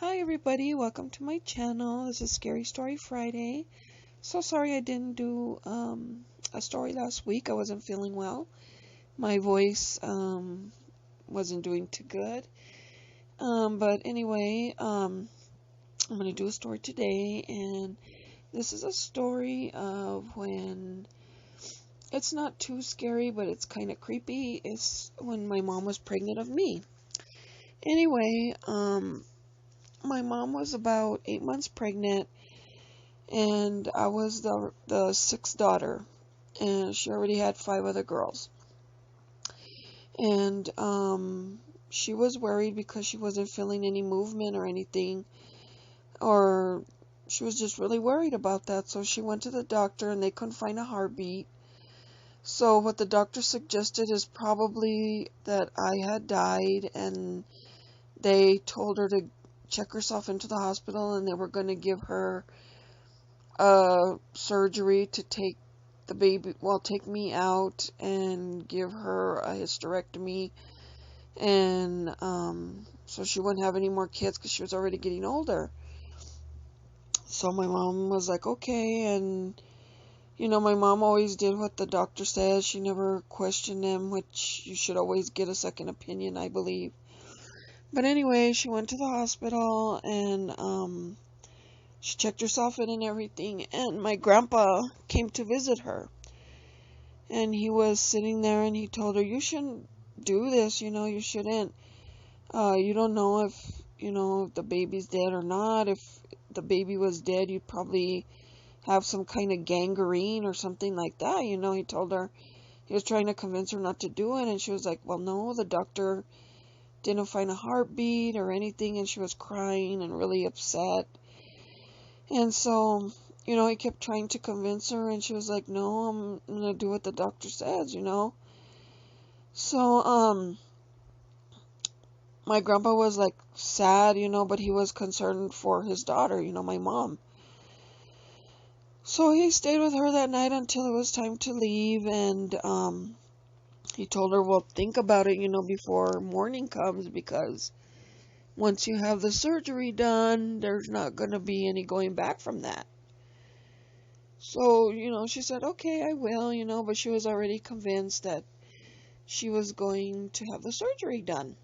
Hi everybody, welcome to my channel. This is Scary Story Friday. So sorry I didn't do a story last week. I wasn't feeling well. My voice wasn't doing too good. But anyway, I'm going to do a story today, and this is a story of when it's not too scary, but it's kind of creepy. It's when my mom was pregnant of me. Anyway, my mom was about 8 months pregnant, and I was the sixth daughter, and she already had five other girls. And she was worried because she wasn't feeling any movement or anything, or she was just really worried about that. So she went to the doctor, and they couldn't find a heartbeat. So what the doctor suggested is probably that I had died, and they told her to check herself into the hospital, and they were going to give her surgery to take the baby, well, take me out and give her a hysterectomy, and so she wouldn't have any more kids because she was already getting older. So my mom was like, okay, and my mom always did what the doctor says. She never questioned them, which you should always get a second opinion, I believe. But anyway, she went to the hospital, and she checked herself in and everything, and my grandpa came to visit her. And he was sitting there, and he told her, you shouldn't do this, you shouldn't. You don't know if the baby's dead or not. If the baby was dead, you'd probably have some kind of gangrene or something like that. He told her, he was trying to convince her not to do it, and she was like, well, no, the doctor didn't find a heartbeat or anything, and she was crying and really upset. And so, he kept trying to convince her, and she was like, no, I'm gonna do what the doctor says. So, my grandpa was like sad, but he was concerned for his daughter, my mom. So he stayed with her that night until it was time to leave, and, he told her, well, think about it, before morning comes, because once you have the surgery done, there's not gonna be any going back from that. So, she said, okay, I will, but she was already convinced that she was going to have the surgery done.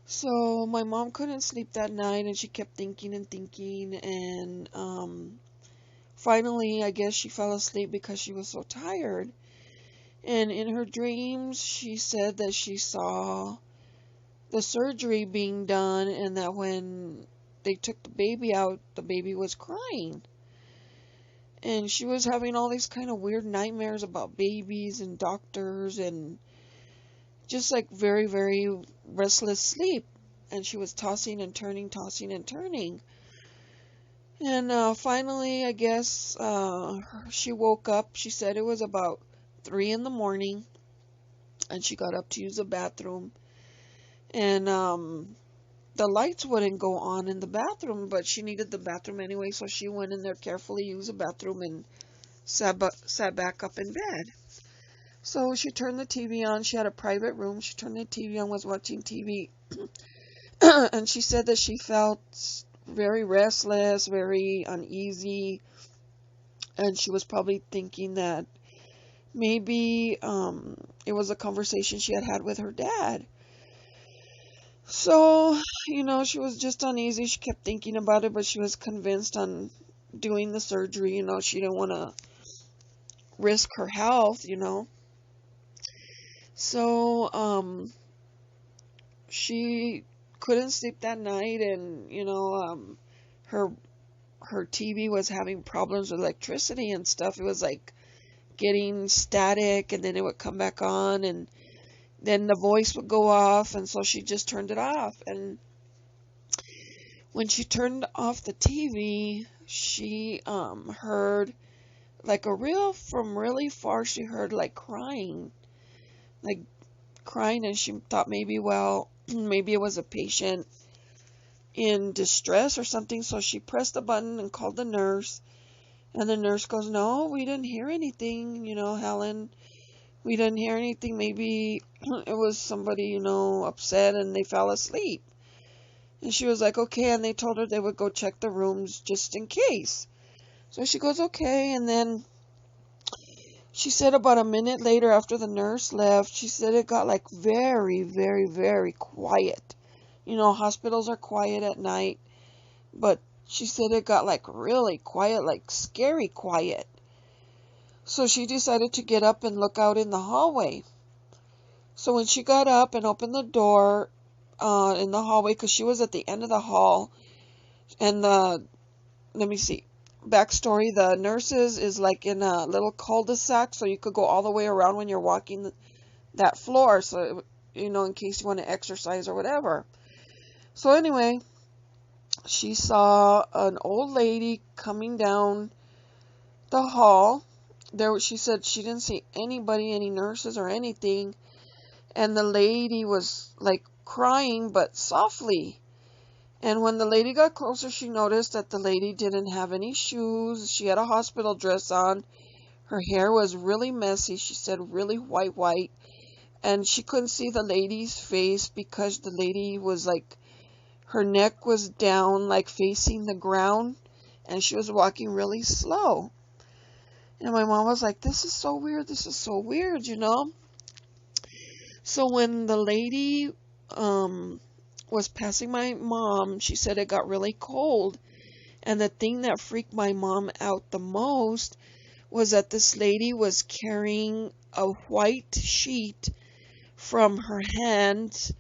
So my mom couldn't sleep that night, and she kept thinking and thinking, and finally, I guess she fell asleep because she was so tired. And in her dreams, she said that she saw the surgery being done, and that when they took the baby out, the baby was crying. And she was having all these kind of weird nightmares about babies and doctors, and just like very, very restless sleep. And she was tossing and turning, tossing and turning. And finally, I guess she woke up. She said it was about 3 in the morning, and she got up to use the bathroom. And the lights wouldn't go on in the bathroom, but she needed the bathroom anyway, so she went in there carefully, used the bathroom, and sat back up in bed. So she turned the TV on. She had a private room. She turned the TV on, was watching TV. And she said that she felt very restless, very uneasy, and she was probably thinking that maybe it was a conversation she had had with her dad. So, she was just uneasy. She kept thinking about it, but she was convinced on doing the surgery. She didn't want to risk her health. So, she couldn't sleep that night, and, her TV was having problems with electricity and stuff. It was like getting static, and then it would come back on, and then the voice would go off, and so she just turned it off. And when she turned off the TV, she heard like from really far, she heard like crying, and she thought maybe, well, maybe it was a patient in distress or something. So she pressed the button and called the nurse, and the nurse goes, no, we didn't hear anything, Helen. We didn't hear anything. Maybe it was somebody, upset, and they fell asleep. And she was like, okay, and they told her they would go check the rooms just in case. So she goes, okay, and then she said about a minute later after the nurse left, she said it got like very, very, very quiet. You know, hospitals are quiet at night, but she said it got like really quiet, like scary quiet. So she decided to get up and look out in the hallway. So when she got up and opened the door in the hallway, because she was at the end of the hall, and let me see, backstory, the nurses is like in a little cul-de-sac, so you could go all the way around when you're walking that floor, so, you know, in case you want to exercise or whatever. So anyway, she saw an old lady coming down the hall. She said she didn't see anybody, any nurses or anything, and the lady was like crying, but softly. And when the lady got closer, she noticed that the lady didn't have any shoes. She had a hospital dress on. Her hair was really messy. She said really white. And she couldn't see the lady's face because the lady was like, her neck was down, like facing the ground. And she was walking really slow. And my mom was like, this is so weird. This is so weird, you know? So when the lady was passing my mom, she said it got really cold. And the thing that freaked my mom out the most was that this lady was carrying a white sheet from her hand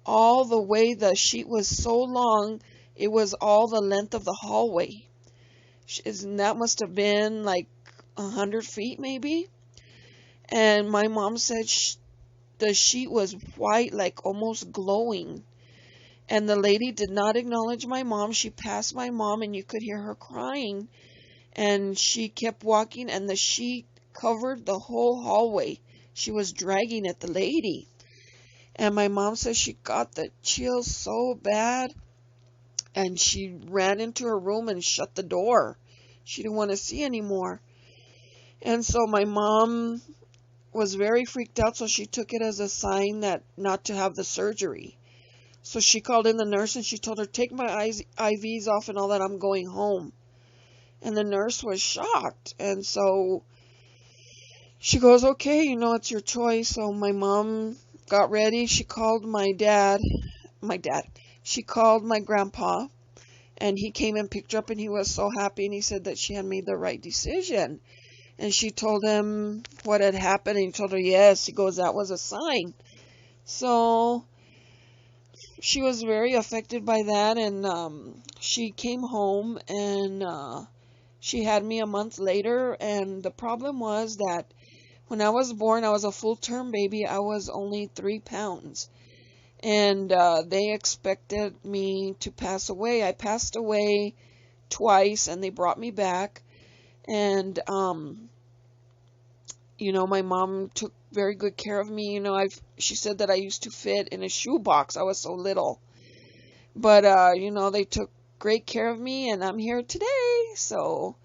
all the way. The sheet was so long, it was all the length of the hallway. And that must have been like 100 feet maybe. And my mom said the sheet was white, like almost glowing. And the lady did not acknowledge my mom. She passed my mom and you could hear her crying. And she kept walking and the sheet covered the whole hallway. She was dragging at the lady. And my mom says she got the chills so bad. And she ran into her room and shut the door. She didn't want to see anymore. And so my mom was very freaked out, so she took it as a sign that not to have the surgery. So she called in the nurse and she told her, take my IVs off and all that, I'm going home. And the nurse was shocked. And so she goes, okay, you know, it's your choice. So my mom got ready. She called my dad. She called my grandpa. And he came and picked her up and he was so happy. And he said that she had made the right decision. And she told him what had happened. And he told her, yes. He goes, that was a sign. So she was very affected by that. And she came home and she had me a month later. And the problem was that when I was born, I was a full-term baby. I was only 3 pounds. And they expected me to pass away. I passed away twice and they brought me back. And, you know, my mom took very good care of me. You know, she said that I used to fit in a shoebox. I was so little. But, you know, they took great care of me and I'm here today. So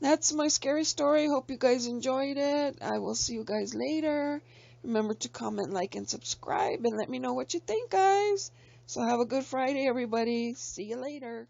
that's my scary story. Hope you guys enjoyed it. I will see you guys later. Remember to comment, like, and subscribe and let me know what you think, guys. So have a good Friday, everybody. See you later.